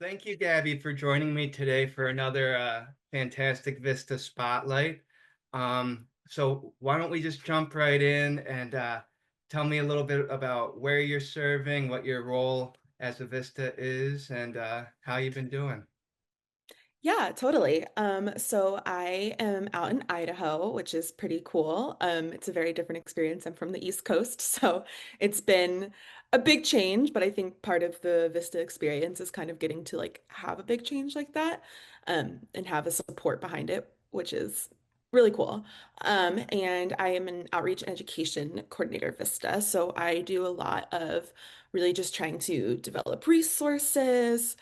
Thank you, Gabby, for joining me today for another fantastic Vista Spotlight. So why don't we just jump right in and tell me a little bit about where you're serving, what your role as a Vista is, and how you've been doing. Yeah, totally. So I am out in Idaho, which is pretty cool. It's a very different experience. I'm from the East Coast, so it's been a big change, but I think part of the Vista experience is kind of getting to like have a big change like that, and have a support behind it, which is really cool. And I am an outreach and education coordinator at Vista, so I do a lot of really just trying to develop resources,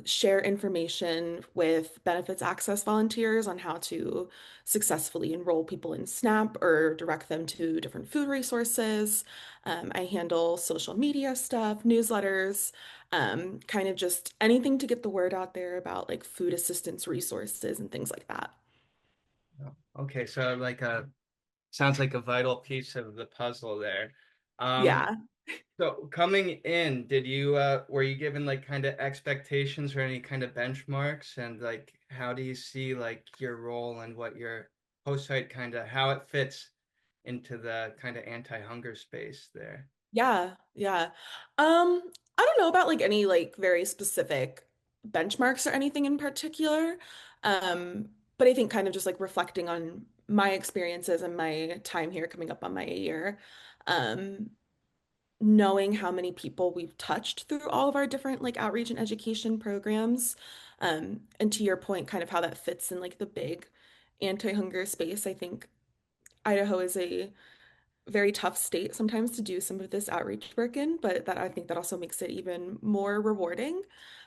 share information with benefits access volunteers on how to successfully enroll people in SNAP or direct them to different food resources. I handle social media stuff, newsletters, kind of just anything to get the word out there about like food assistance resources and things like that. Oh, okay, so sounds like a vital piece of the puzzle there. Um, Yeah. So coming in, did you were you given like kind of expectations or any kind of benchmarks and like how do you see like your role and what your host site kind of how it fits into the kind of anti-hunger space there? Yeah. I don't know about like any like very specific benchmarks or anything in particular. But I think kind of just like reflecting on my experiences and my time here coming up on my year. Um, Knowing how many people we've touched through all of our different like outreach and education programs. And to your point, kind of how that fits in like the big anti-hunger space. I think Idaho is a very tough state sometimes to do some of this outreach work in, but that I think that also makes it even more rewarding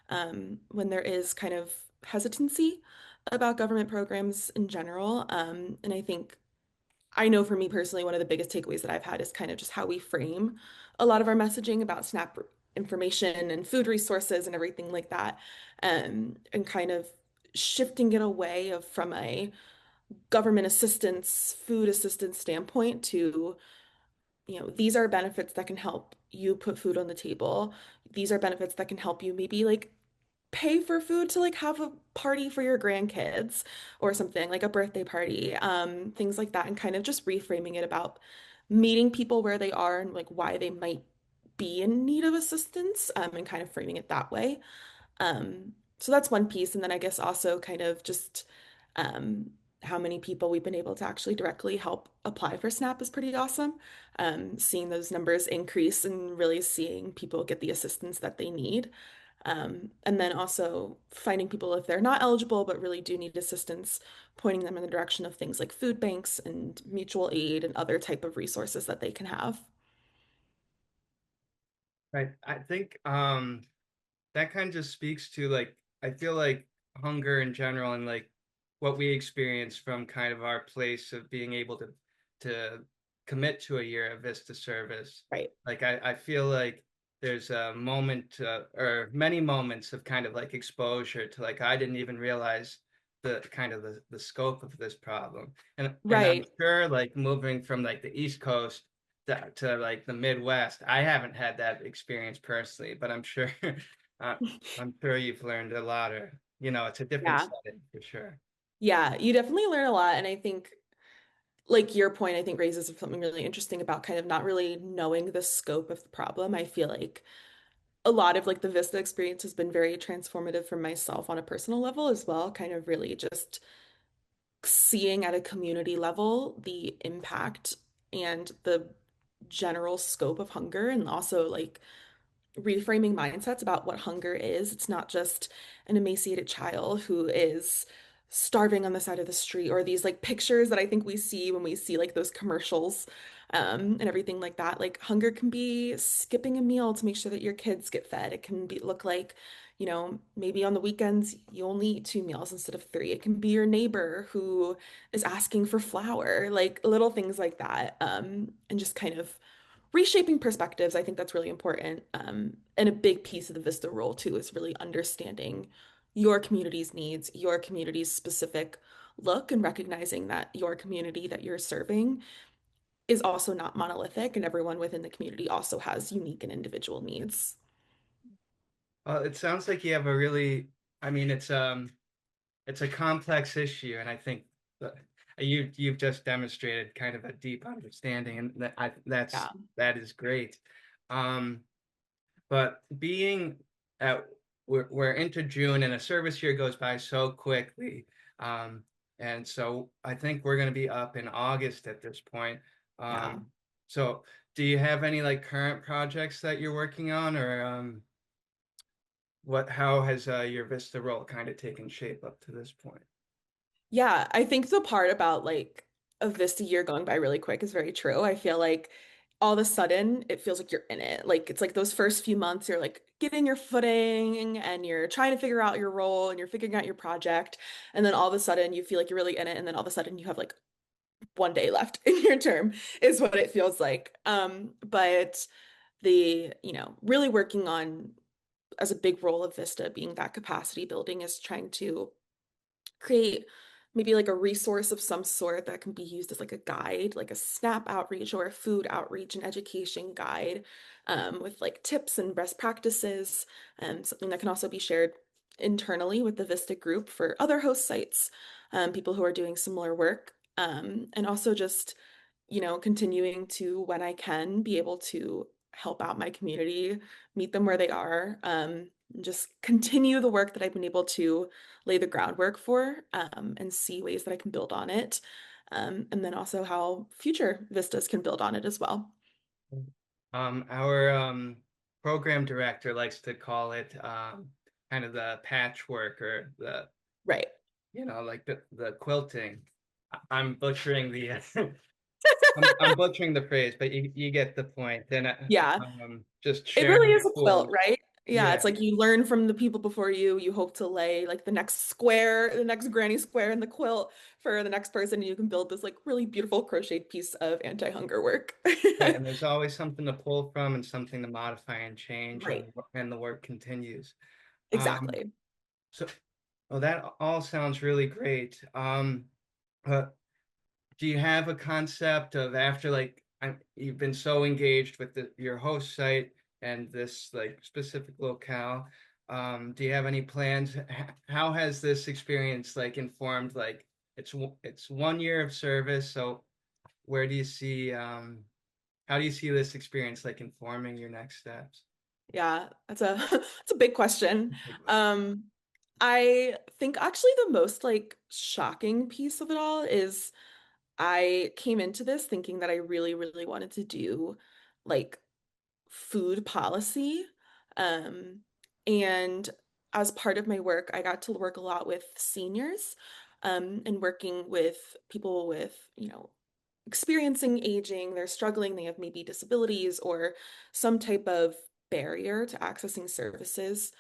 when there is kind of hesitancy about government programs in general. And I think I know for me personally, one of the biggest takeaways that I've had is kind of just how we frame a lot of our messaging about SNAP information and food resources and everything like that, and kind of shifting it away of from a government assistance, food assistance standpoint to these are benefits that can help you put food on the table. These are benefits that can help you maybe like pay for food to like have a party for your grandkids or something like a birthday party, things like that, and kind of just reframing it about meeting people where they are and like why they might be in need of assistance, and kind of framing it that way. So that's one piece. And then I guess also kind of just how many people we've been able to actually directly help apply for SNAP is pretty awesome. Seeing those numbers increase and really seeing people get the assistance that they need. And then also finding people if they're not eligible but really do need assistance, pointing them in the direction of things like food banks and mutual aid and other type of resources that they can have. Right. I think that kind of just speaks to like I feel like hunger in general and like what we experience from kind of our place of being able to commit to a year of Vista service. Right. Like I feel like there's a moment or many moments of kind of like exposure to like I didn't even realize the kind of the scope of this problem. And I'm Right. sure like moving from like the East Coast to like the Midwest, I haven't had that experience personally, but I'm sure Uh, I'm sure you've learned a lot, or it's a different Yeah. setting for sure. Yeah, you definitely learn a lot. And I think, like your point, I think raises something really interesting about kind of not really knowing the scope of the problem. I feel like a lot of like the Vista experience has been very transformative for myself on a personal level as well, kind of really just seeing at a community level the impact and the general scope of hunger and also like reframing mindsets about what hunger is. It's not just an emaciated child who is starving on the side of the street or these like pictures that I think we see when we see like those commercials, and everything like that. Like hunger can be skipping a meal to make sure that your kids get fed. It can be look like, maybe on the weekends you only eat two meals instead of three. It can be your neighbor who is asking for flour, like little things like that. And just kind of reshaping perspectives, I think that's really important. And a big piece of the Vista role too is really understanding your community's needs, your community's specific look, and recognizing that your community that you're serving is also not monolithic, and everyone within the community also has unique and individual needs. It sounds like you have a really, I mean, it's a complex issue, and I think that you've just demonstrated kind of a deep understanding, and Yeah, that is great. Um, but being at we're into June, and a service year goes by so quickly. Um, and so I think we're going to be up in August at this point. yeah. So do you have any like current projects that you're working on, or how has your Vista role kind of taken shape up to this point? Yeah, I think the part about like a Vista year going by really quick is very true. I feel like all of a sudden it feels like you're in it. Like it's like those first few months you're like getting your footing and you're trying to figure out your role and you're figuring out your project. And then all of a sudden you feel like you're really in it. And then all of a sudden you have like 1 day left in your term is what it feels like. But really working on as a big role of Vista being that capacity building is trying to create maybe like a resource of some sort that can be used as like a guide, like a SNAP outreach or a food outreach and education guide, with like tips and best practices, and something that can also be shared internally with the Vista group for other host sites, people who are doing similar work, and also just continuing to, when I can, be able to help out my community, meet them where they are, just continue the work that I've been able to lay the groundwork for, and see ways that I can build on it. And then also how future vistas can build on it as well. Our program director likes to call it kind of the patchwork or the Right. like the quilting. I'm butchering the I'm butchering the phrase, but you get the point. Then Yeah. just It really sharing is your a quilt, tools. right? Yeah, Yeah, it's like you learn from the people before you. You hope to lay like the next square, the next granny square in the quilt for the next person, and you can build this like really beautiful crocheted piece of anti-hunger work. right. And there's always something to pull from and something to modify and change, Right. and the work continues. Um, Exactly. so, well, that all sounds really great. Uh, do you have a concept of after like you've been so engaged with your host site and this like specific locale? Do you have any plans? How has this experience like informed like it's 1 year of service? So where do you see how do you see this experience like informing your next steps? Yeah, that's a that's a big question. Um, I think actually the most like shocking piece of it all is I came into this thinking that I really, really wanted to do like food policy. Um, and as part of my work, I got to work a lot with seniors, and working with people with, experiencing aging, they're struggling, they have maybe disabilities or some type of barrier to accessing services.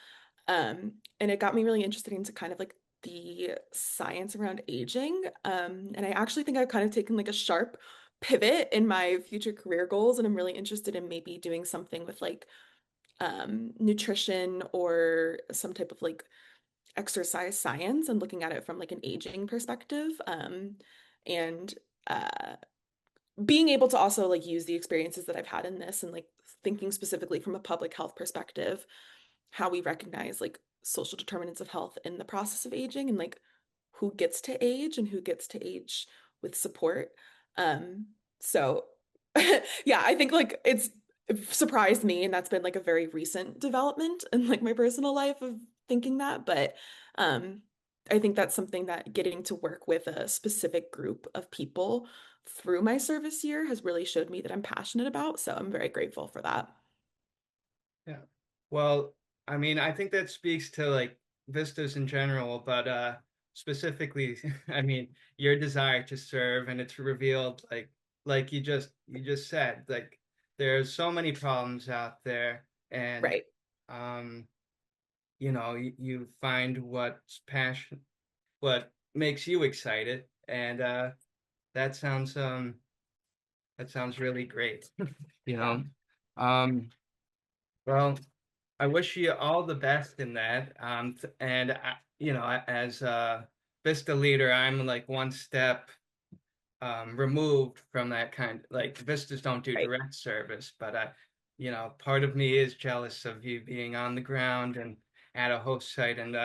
And it got me really interested into kind of like the science around aging. And I actually think I've kind of taken like a sharp pivot in my future career goals, and I'm really interested in maybe doing something with like nutrition or some type of like exercise science and looking at it from like an aging perspective. And uh, being able to also like use the experiences that I've had in this and like thinking specifically from a public health perspective, how we recognize like social determinants of health in the process of aging and like who gets to age and who gets to age with support. So yeah, I think like it surprised me, and that's been like a very recent development in like my personal life of thinking that. But um I think that's something that getting to work with a specific group of people through my service year has really showed me that I'm passionate about. So I'm very grateful for that. Yeah. Well, I mean, I think that speaks to like vistas in general, but specifically, I mean, your desire to serve, and it's revealed like you just said, like there's so many problems out there, and Right. um you find what makes you excited, and that sounds that sounds really great. You Yeah. know. Um well, I wish you all the best in that. And as a Vista leader, I'm like one step removed from that kind. Like Vistas don't do Right. direct service, but part of me is jealous of you being on the ground and at a host site and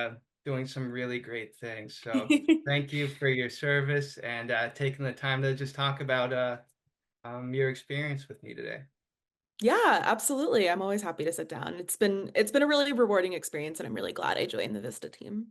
doing some really great things. So thank you for your service and taking the time to just talk about your experience with me today. Yeah, absolutely. I'm always happy to sit down. It's been a really rewarding experience and I'm really glad I joined the VISTA team.